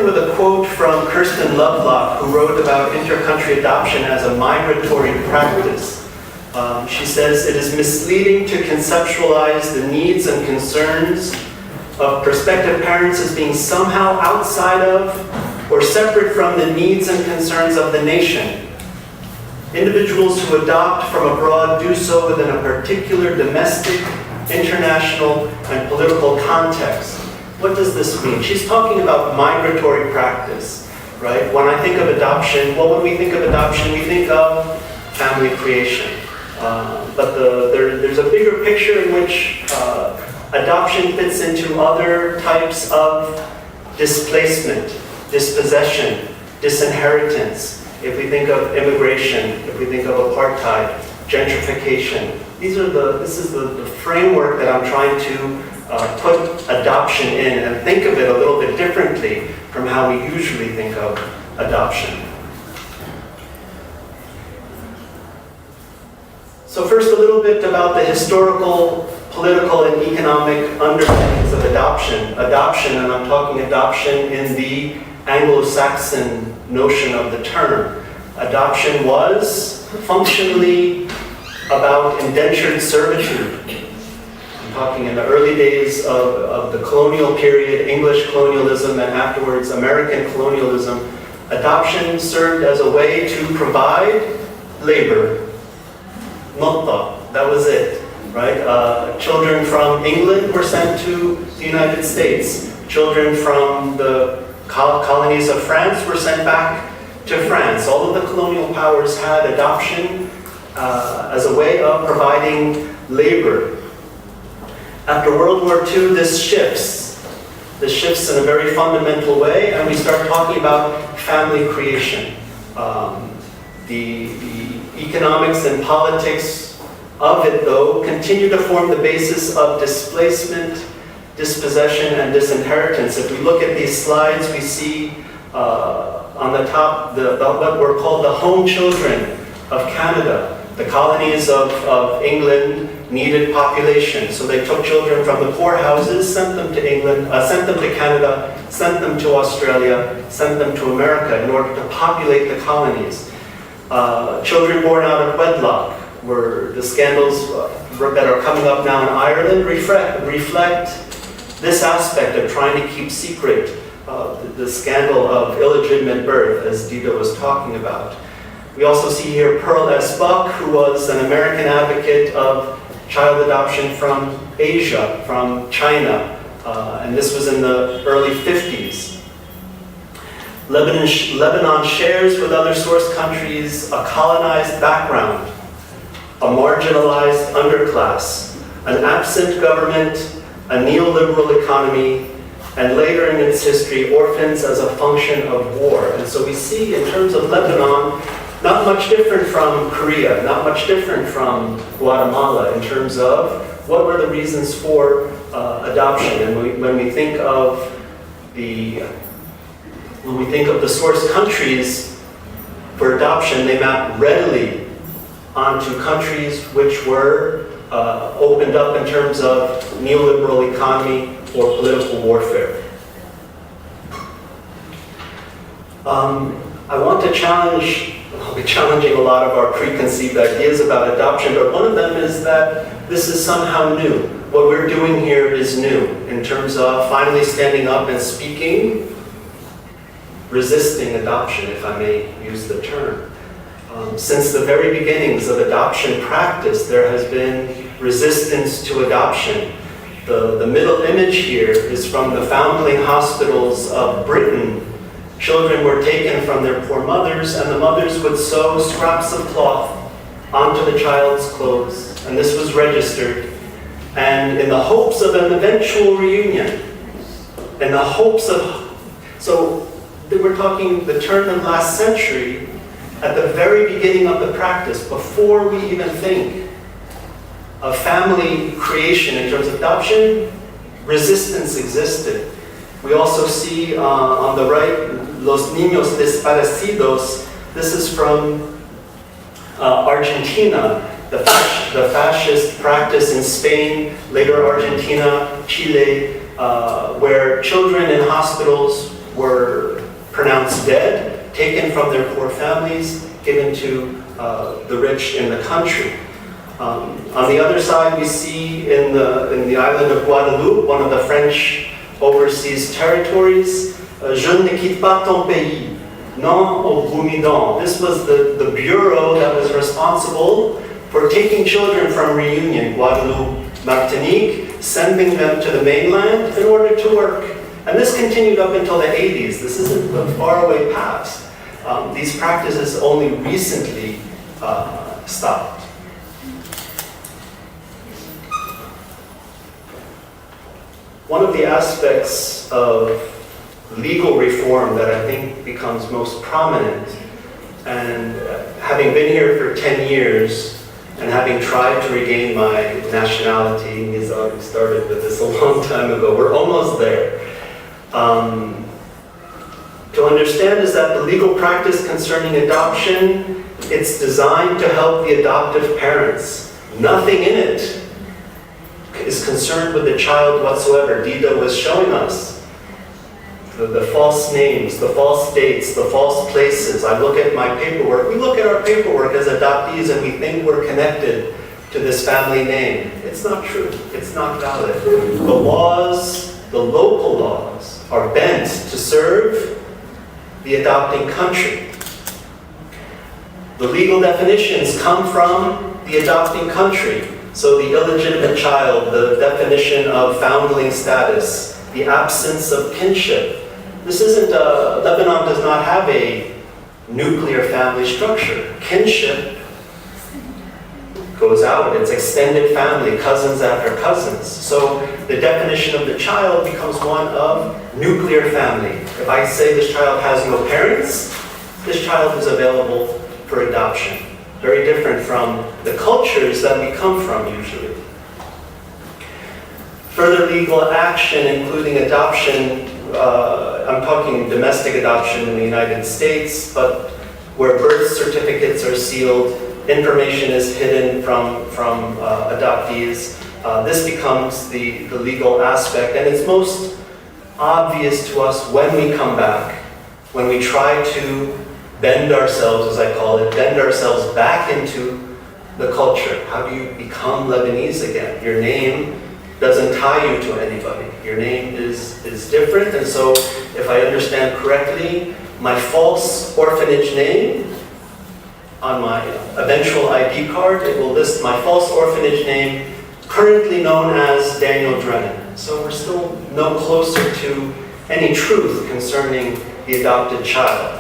starting with a quote from Kirsten Lovelock, who wrote about intercountry adoption as a migratory practice. She says, "It is misleading to conceptualize the needs and concerns of prospective parents as being somehow outside of or separate from the needs and concerns of the nation. Individuals who adopt from abroad do so within a particular domestic, international, and political context." What does this mean? She's talking about migratory practice, right? When I think of adoption, well, when we think of adoption, we think of family creation. But there's a bigger picture in which adoption fits into other types of displacement, dispossession, disinheritance. If we think of immigration, if we think of apartheid, gentrification, this is the framework that I'm trying to put adoption in and think of it a little bit differently from how we usually think of adoption. So first, a little bit about the historical, political, and economic underpinnings of adoption. Adoption, and I'm talking adoption in the Anglo-Saxon notion of the term. Adoption was functionally about indentured servitude. I'm talking in the early days of the colonial period, English colonialism, and afterwards American colonialism. Adoption served as a way to provide labor. Nota, that was it, right? Children from England were sent to the United States. Children from the colonies of France were sent back to France. All of the colonial powers had adoption as a way of providing labor. After World War II, this shifts. This shifts in a very fundamental way, and we start talking about family creation. The economics and politics of it, though, continue to form the basis of displacement, dispossession, and disinheritance. If we look at these slides, we see on the top what were called the home children of Canada. The colonies of England needed population, so they took children from the poorhouses, sent them to England, sent them to Canada, sent them to Australia, sent them to America in order to populate the colonies. Children born out of wedlock were the scandals that are coming up now in Ireland reflect this aspect of trying to keep secret the scandal of illegitimate birth, as Dita was talking about. We also see here Pearl S. Buck, who was an American advocate of child adoption from Asia, from China, and this was in the early 50s. Lebanon shares with other source countries a colonized background, a marginalized underclass, an absent government, a neoliberal economy, and later in its history, orphans as a function of war. And so we see in terms of Lebanon, not much different from Korea, not much different from Guatemala in terms of what were the reasons for adoption. And when we think of the source countries for adoption, they map readily onto countries which were opened up in terms of neoliberal economy or political warfare. I want to challenge, I'll be challenging a lot of our preconceived ideas about adoption, but one of them is that this is somehow new. What we're doing here is new in terms of finally standing up and speaking, resisting adoption, if I may use the term. Since the very beginnings of adoption practice, there has been resistance to adoption. The middle image here is from the foundling hospitals of Britain. Children were taken from their poor mothers, and the mothers would sew scraps of cloth onto the child's clothes, and this was registered. And in the hopes of an eventual reunion, in the hopes of, so we're talking the turn of last century, at the very beginning of the practice, before we even think of family creation in terms of adoption, resistance existed. We also see on the right, Los Niños Desaparecidos. This is from Argentina, the fascist practice in Spain, later Argentina, Chile, where children in hospitals were pronounced dead, taken from their poor families, given to the rich in the country. On the other side, we see in the island of Guadeloupe, one of the French overseas territories, Je ne quitte pas ton pays, non au Boumidon. This was the bureau that was responsible for taking children from Reunion, Guadeloupe, Martinique, sending them to the mainland in order to work. And this continued up until the 80s. This isn't a faraway past. These practices only recently stopped. One of the aspects of legal reform that I think becomes most prominent, and having been here for 10 years and having tried to regain my nationality, Nizam started with this a long time ago, we're almost there. To understand is that the legal practice concerning adoption, it's designed to help the adoptive parents. Nothing in it is concerned with the child whatsoever. Dida was showing us the false names, the false dates, the false places. I look at my paperwork. We look at our paperwork as adoptees and we think we're connected to this family name. It's not true. It's not valid. The laws, the local laws, are bent to serve the adopting country. The legal definitions come from the adopting country. So the illegitimate child, the definition of foundling status, the absence of kinship. This isn't Lebanon does not have a nuclear family structure. Kinship goes out, it's extended family, cousins after cousins. So the definition of the child becomes one of nuclear family. If I say this child has no parents, this child is available for adoption. Very different from the cultures that we come from usually. Further legal action, including adoption, I'm talking domestic adoption in the United States, but where birth certificates are sealed, information is hidden from adoptees. This becomes the legal aspect, and it's most obvious to us when we come back, when we try to bend ourselves, as I call it, bend ourselves back into the culture. How do you become Lebanese again? Your name doesn't tie you to anybody. Your name is different, and so if I understand correctly, my false orphanage name on my eventual ID card, it will list my false orphanage name, currently known as Daniel Drennen. So we're still no closer to any truth concerning the adopted child.